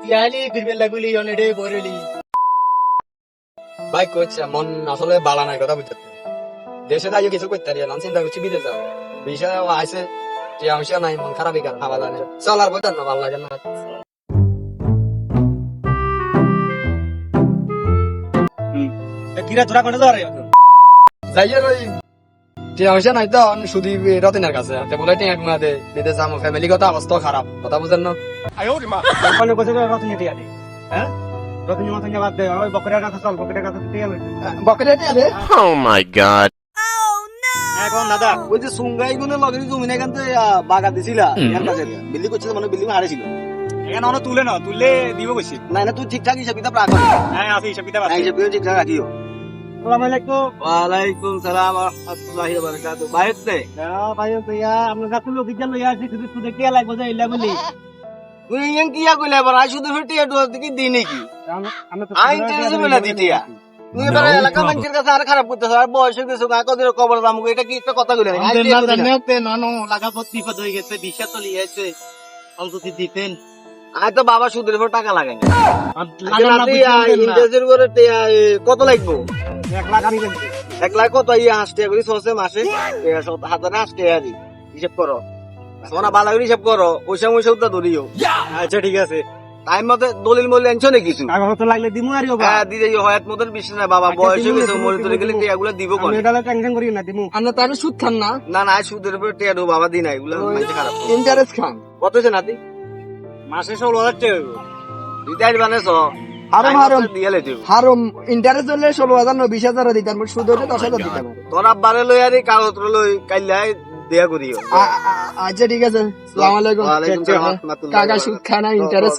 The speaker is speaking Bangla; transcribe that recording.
তিয়ালি ফিরবে লাগুলি অনেডে বরেলি ভাই কইছে মন আসলে বালা নাই কথা বুঝতে দেশে যাই কিছু করতে পারি না চিন্তা করছি বিদেশ যাও বিষয় আছে যে অংশ নাই মন খারাপই কারণ ভালো লাগে চল আর বলতেন না ভালো লাগে না কিরা তোরা কোনে যাও রে যাইয়ে ওই যে অংশ নাই তো শুধু রতনের কাছে বলে টিয়া টুনা দে বিদেশ যাবো ফ্যামিলিগত অবস্থা খারাপ কথা বুঝেন না কোনে কোসে রতন টিয়া দে হ্যাঁ রতন মাথা বাদ দে ওই বকরের কথা চল বকরের কথা টিয়া লই বকরে টিয়া দে Oh my god. এখন দাদা ওই যে সুঙ্গাই গুনে লগে জমি না এখান বাগা দিছিলা এর কাছে বিল্ডিং করছিল মানে বিল্ডিং হারাইছিল এখানে অন তুলে না তুললে দিব কইছি না না তুই ঠিকঠাক হিসাব কিতাব রাখ হ্যাঁ আছে হিসাব কিতাব আছে হিসাব কিতাব ঠিকঠাক রাখিও আসসালামু আলাইকুম ওয়ালাইকুম সালাম ওয়া রাহমাতুল্লাহি ওয়া বারাকাতুহু বাইতে ভাই ভাইয়া আপনার কাছে লোক গিয়ে লইয়া আসি শুধু শুধু কে লাগবে যে ইলা বলি তুই ইয়াং কিয়া কইলে এবার আই শুধু ফিরতে এটো কি দি নাকি আমরা তো আইন চেঞ্জ বলে দিতিয়া তুই এবার এলাকা মানুষের কাছে আর খারাপ করতেছ আর বয়স হয়ে গেছে কদিন কবর দাম এটা কি একটা কথা কইলে নানো লাগা পত্তি পদ হয়ে গেছে দিশা তো লিয়েছে অন্তত দিতেন আই তো বাবা সুদের উপর টাকা লাগাই ইন্টারেস্টের করে কত লাগবো 1 লাখ আমি বলছি 1 লাখ কত ইয়া 8 টাকা করে সসে মাসে 1000 টাকা দি হিসাব করো সোনা বালা করে হিসাব করো পয়সা ময়সা উঠা ধরিও আচ্ছা ঠিক আছে টাইম মতে দলিল মূল্য আনছো না কিছু কাগজ তো লাগলে দিমু আর হ্যাঁ দিদি হয়াত মতন বিশ্বাস না বাবা বয়স হয়ে গেছে মরে তোরে গেলে এগুলো দিব কোন এটা টেনশন করি না দিমু আমরা তার সুদ খান না না না সুদের উপর টিয়া দেবো বাবা দি না এগুলো মাইছে খারাপ ইন্টারেস্ট খান কত হয়েছে নাতি মাসে 16000 টাকা হইব দিতে আইল বানেছ হারাম হারাম দিয়ে লে দিব হারাম ইন্টারেস্ট হলে 16,000 না 20,000 দিতাম সুদ হলে 10,000 দিতাম তোর আব্বারে লই আরে কাগজ লই কাইলাই দেয়া করিও আচ্ছা ঠিক আছে আসসালামু আলাইকুম ওয়ালাইকুম সালাম রাহমাতুল্লাহি কাকা সুদ খানা ইন্টারেস্ট